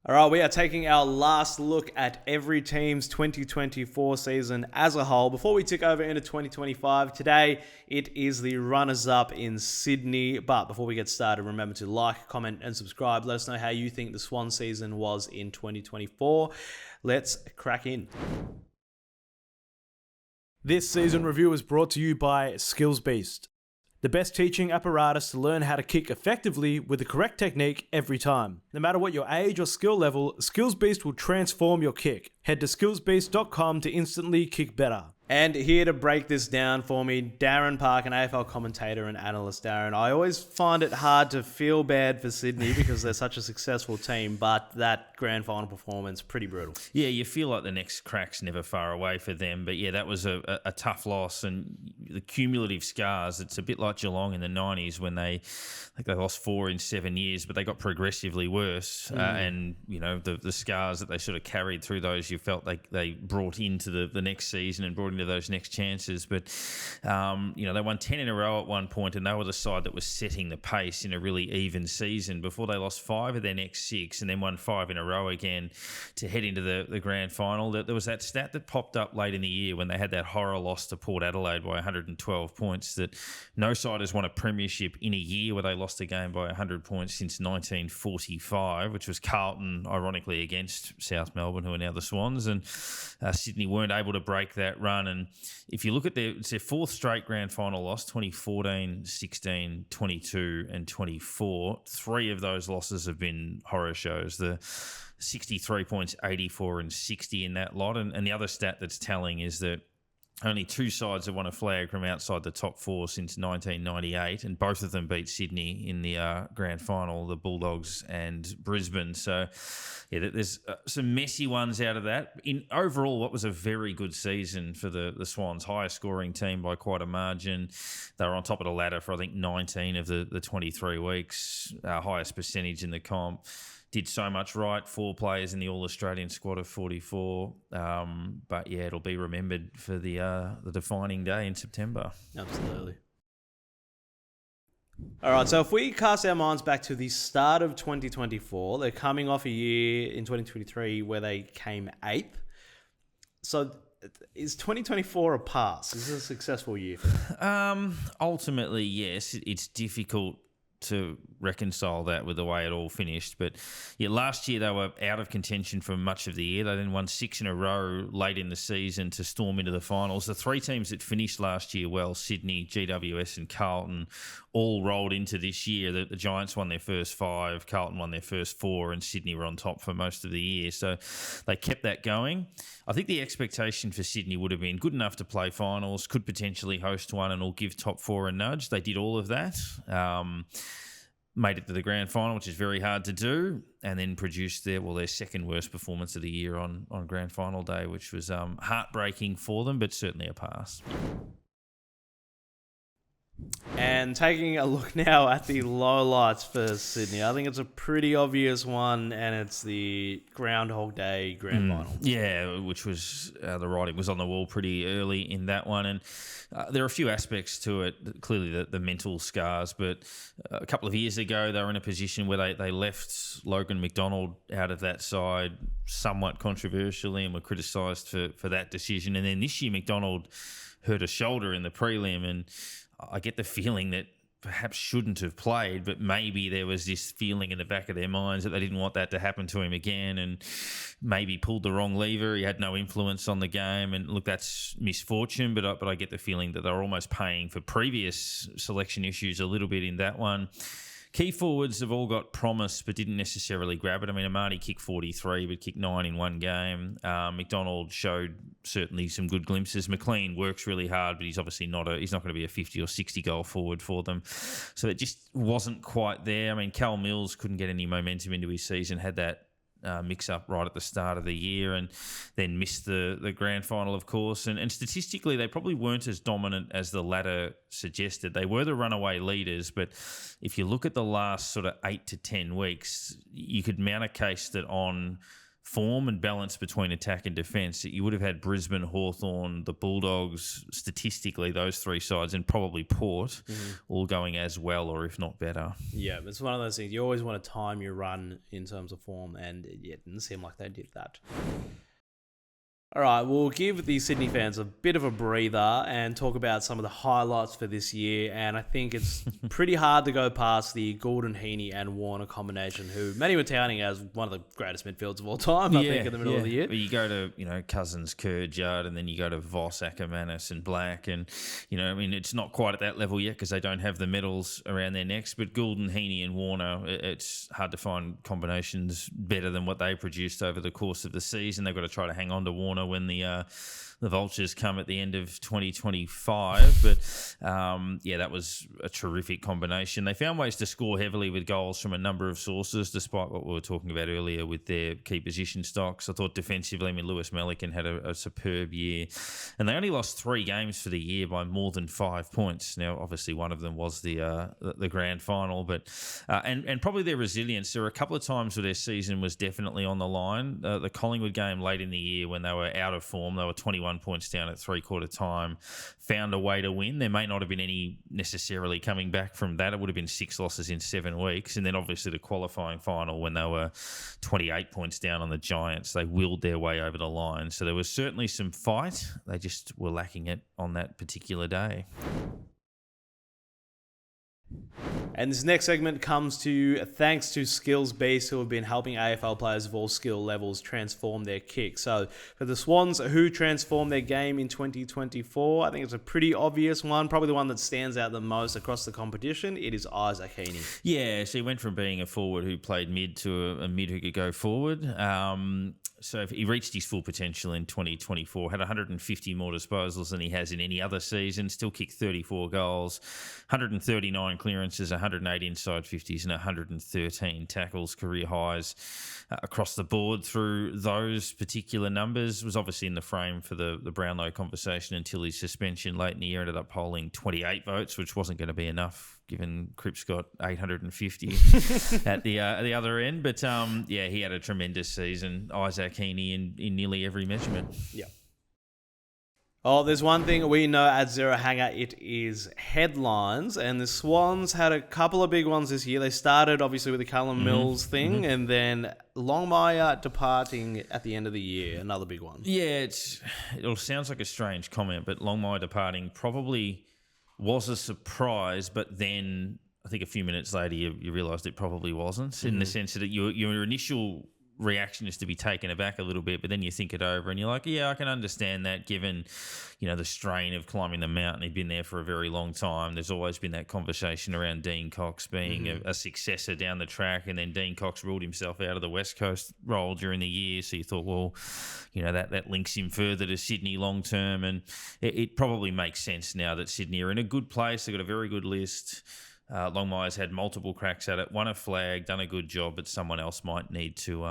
All right, we are taking our last look at every team's 2024 season as a whole. Before we tick over into 2025, today it is the runners-up in Sydney. But before we get started, remember to like, comment, and subscribe. Let us know how you think the Swan season was in 2024. Let's crack in. This season review is brought to you by Skills Beast, the best teaching apparatus to learn how to kick effectively with the correct technique every time. No matter what your age or skill level, Skills Beast will transform your kick. Head to skillsbeast.com to instantly kick better. And here to break this down for me, Darren Parkin, AFL commentator and analyst. Darren, I always find it hard to feel bad for Sydney because they're such a successful team, but that grand final performance, pretty brutal. Yeah, you feel like the next crack's never far away for them. But yeah, that was a tough loss, and the cumulative scars, it's a bit like Geelong in the 90s when I think they lost 4 in 7 years, but they got progressively worse. And, you know, the scars that they sort of carried through those, you felt they brought into the next season and brought into those next chances. But, you know, they won 10 in a row at one point, and they were the side that was setting the pace in a really even season before they lost 5 of their next 6 and then won 5 in a row again to head into the grand final. There was that stat that popped up late in the year when they had that horror loss to Port Adelaide by 112 points, that no side has won a premiership in a year where they lost a game by 100 points since 1945, which was Carlton, ironically, against South Melbourne, who are now the Swans. And Sydney weren't able to break that run. And if you look at it's their 4th straight grand final loss, 2014, 16, 22 and 24. 3 of those losses have been horror shows. The 63 points, 84 and 60 in that lot. And the other stat that's telling is that only 2 sides have won a flag from outside the top 4 since 1998, and both of them beat Sydney in the grand final, the Bulldogs and Brisbane. So, yeah, there's some messy ones out of that. In overall, what was a very good season for the Swans, highest scoring team by quite a margin. They were on top of the ladder for, I think, 19 of the 23 weeks, highest percentage in the comp. Did so much right, 4 players in the All-Australian squad of 44. But yeah, it'll be remembered for the defining day in September. Absolutely. All right, so if we cast our minds back to the start of 2024, they're coming off a year in 2023 where they came 8th. So is 2024 a pass? Is this a successful year for them? Ultimately, yes. It's difficult to reconcile that with the way it all finished. But yeah, last year they were out of contention for much of the year. They then won 6 in a row late in the season to storm into the finals. The 3 teams that finished last year well, Sydney, GWS and Carlton, all rolled into this year. The Giants won their first 5, Carlton won their first 4, and Sydney were on top for most of the year. So they kept that going. I think the expectation for Sydney would have been good enough to play finals, could potentially host one and all give top 4 a nudge. They did all of that. Made it to the grand final, which is very hard to do, and then produced their second worst performance of the year on grand final day, which was heartbreaking for them, but certainly a pass. And taking a look now at the lowlights for Sydney, I think it's a pretty obvious one, and it's the Groundhog Day grand final. Yeah, which was the writing was on the wall pretty early in that one, and there are a few aspects to it. Clearly, the mental scars, but a couple of years ago, they were in a position where they left Logan McDonald out of that side somewhat controversially and were criticised for that decision. And then this year, McDonald hurt a shoulder in the prelim, and I get the feeling that perhaps shouldn't have played, but maybe there was this feeling in the back of their minds that they didn't want that to happen to him again, and maybe pulled the wrong lever. He had no influence on the game, and look, that's misfortune, but I get the feeling that they're almost paying for previous selection issues a little bit in that one. Key forwards have all got promise, but didn't necessarily grab it. I mean, Amadi kicked 43, but kicked 9 in one game. McDonald showed certainly some good glimpses. McLean works really hard, but he's obviously he's not going to be a 50 or 60 goal forward for them. So it just wasn't quite there. I mean, Cal Mills couldn't get any momentum into his season, had that mix-up right at the start of the year, and then missed the grand final, of course. And statistically, they probably weren't as dominant as the ladder suggested. They were the runaway leaders, but if you look at the last sort of 8 to 10 weeks, you could mount a case that on form and balance between attack and defence, you would have had Brisbane, Hawthorn, the Bulldogs, statistically, those three sides, and probably Port, all going as well or if not better. Yeah, it's one of those things. You always want to time your run in terms of form, and it didn't seem like they did that. All right, we'll give the Sydney fans a bit of a breather and talk about some of the highlights for this year. And I think it's pretty hard to go past the Gordon, Heeney and Warner combination, who many were touting as one of the greatest midfields of all time, I think, in the middle of the year. Well, you go to, Cousins, Kerr, Judd, and then you go to Voss, Ackermanis and Black. And, it's not quite at that level yet because they don't have the medals around their necks. But Gordon, Heeney and Warner, it's hard to find combinations better than what they produced over the course of the season. They've got to try to hang on to Warner when the Vultures come at the end of 2025. But, that was a terrific combination. They found ways to score heavily with goals from a number of sources, despite what we were talking about earlier with their key position stocks. I thought defensively, Lewis Melican had a superb year. And they only lost 3 games for the year by more than 5 points. Now, obviously, one of them was the grand final. But and probably their resilience. There were a couple of times where their season was definitely on the line. The Collingwood game late in the year when they were out of form, they were 21 points down at 3/4 time, found a way to win. There may not have been any necessarily coming back from that. It would have been 6 losses in 7 weeks. And then obviously the qualifying final when they were 28 points down on the Giants, they willed their way over the line. So there was certainly some fight. They just were lacking it on that particular day. And this next segment comes to thanks to Skills Beast, who have been helping AFL players of all skill levels transform their kick. So for the Swans, who transformed their game in 2024, I think it's a pretty obvious one, probably the one that stands out the most across the competition. It is Isaac Heeney. Yeah, so he went from being a forward who played mid to a mid who could go forward. So he reached his full potential in 2024, had 150 more disposals than he has in any other season, still kicked 34 goals, 139 clearances, 108 inside 50s and 113 tackles, career highs across the board through those particular numbers. Was obviously in the frame for the Brownlow conversation until his suspension late in the year. Ended up polling 28 votes, which wasn't going to be enough given Cripps got 850 at the other end. But, he had a tremendous season. Isaac Heeney in nearly every measurement. Yeah. Oh, there's one thing we know at Zero Hanger, it is headlines, and the Swans had a couple of big ones this year. They started, obviously, with the Callum Mills thing, and then Longmire departing at the end of the year, another big one. Yeah, it all sounds like a strange comment, but Longmire departing probably was a surprise, but then I think a few minutes later you realised it probably wasn't, in the sense that your initial reaction is to be taken aback a little bit, but then you think it over and you're like, yeah, I can understand that given, the strain of climbing the mountain. He'd been there for a very long time. There's always been that conversation around Dean Cox being a successor down the track, and then Dean Cox ruled himself out of the West Coast role during the year. So you thought, well, that links him further to Sydney long term, and it probably makes sense now that Sydney are in a good place. They've got a very good list. Longmire's had multiple cracks at it, won a flag, done a good job, but someone else might need to,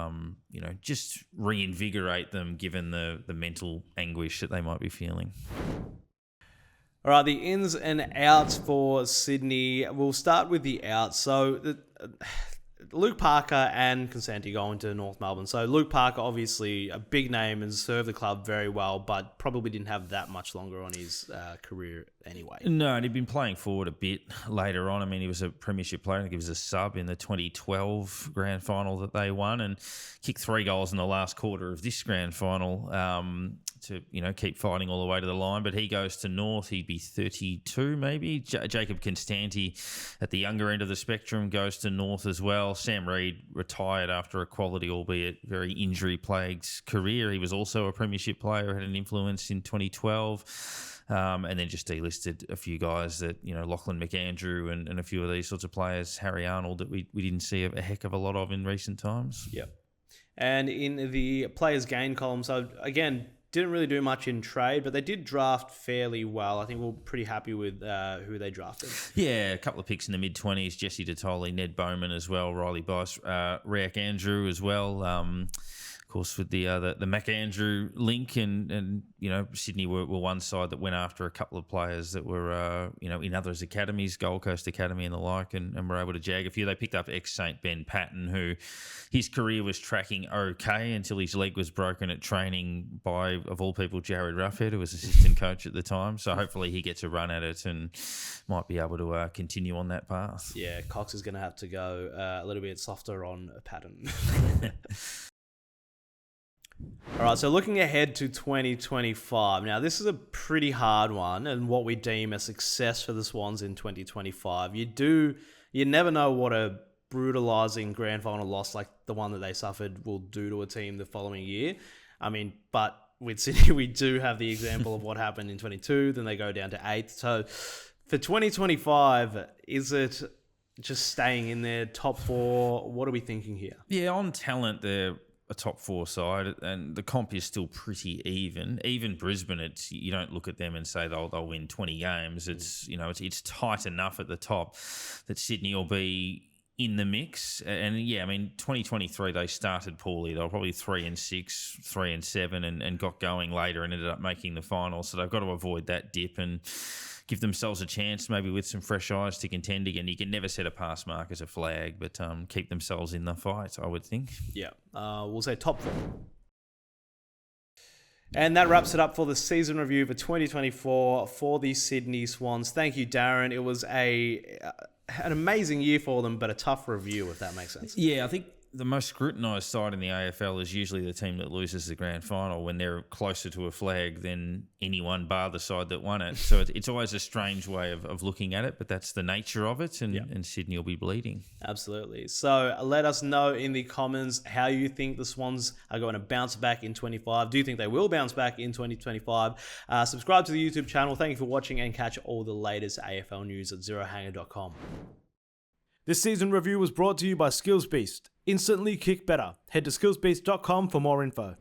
just reinvigorate them given the mental anguish that they might be feeling. All right, the ins and outs for Sydney. We'll start with the outs. So Luke Parker and Consanti going to North Melbourne. So Luke Parker, obviously a big name and served the club very well, but probably didn't have that much longer on his career anyway. No, and he'd been playing forward a bit later on. I mean, he was a premiership player. I think he was a sub in the 2012 grand final that they won, and kicked 3 goals in the last quarter of this grand final to keep fighting all the way to the line. But he goes to North. He'd be 32 maybe. Jacob Constanti at the younger end of the spectrum goes to North as well. Sam Reid retired after a quality, albeit very injury-plagued career. He was also a premiership player, had an influence in 2012. And then just delisted a few guys that, Lachlan McAndrew and a few of these sorts of players, Harry Arnold, that we didn't see a heck of a lot of in recent times. Yep. And in the players gain column, so again, didn't really do much in trade, but they did draft fairly well. I think we're pretty happy with who they drafted. Yeah, a couple of picks in the mid-20s, Jesse Detoli, Ned Bowman as well, Riley Bice, Riak Andrew as well. course, with the McAndrew link, and Sydney were one side that went after a couple of players that were in others' academies, Gold Coast Academy and the like, and were able to jag a few. They picked up ex-Saint Ben Patton, who his career was tracking okay until his leg was broken at training by, of all people, Jared Ruffhead, who was assistant coach at the time. So hopefully he gets a run at it and might be able to continue on that path. Yeah, Cox is going to have to go a little bit softer on Patton. All right, so looking ahead to 2025. Now, this is a pretty hard one, and what we deem a success for the Swans in 2025. You never know what a brutalizing grand final loss like the one that they suffered will do to a team the following year. I mean, but with Sydney, we do have the example of what happened in 22, then they go down to 8th. So for 2025, is it just staying in there, top 4? What are we thinking here? Yeah, on talent, they're a top 4 side, and the comp is still pretty even. Even Brisbane, you don't look at them and say they'll win 20 games. It's tight enough at the top that Sydney will be in the mix. And yeah, I mean, 2023 they started poorly. They were probably 3-6, 3-7, and got going later and ended up making the final. So they've got to avoid that dip and give themselves a chance, maybe with some fresh eyes, to contend again. You can never set a pass mark as a flag, but keep themselves in the fight, I would think. Yeah, we'll say top 4. And that wraps it up for the season review for 2024 for the Sydney Swans. Thank you, Darren. It was an amazing year for them, but a tough review, if that makes sense. Yeah, I think the most scrutinised side in the AFL is usually the team that loses the grand final when they're closer to a flag than anyone bar the side that won it. So it's always a strange way of looking at it, but that's the nature of it, and Sydney will be bleeding. Absolutely. So let us know in the comments how you think the Swans are going to bounce back in 25. Do you think they will bounce back in 2025? Subscribe to the YouTube channel. Thank you for watching, and catch all the latest AFL news at zerohanger.com. This season review was brought to you by Skills Beast. Instantly kick better. Head to skillsbeast.com for more info.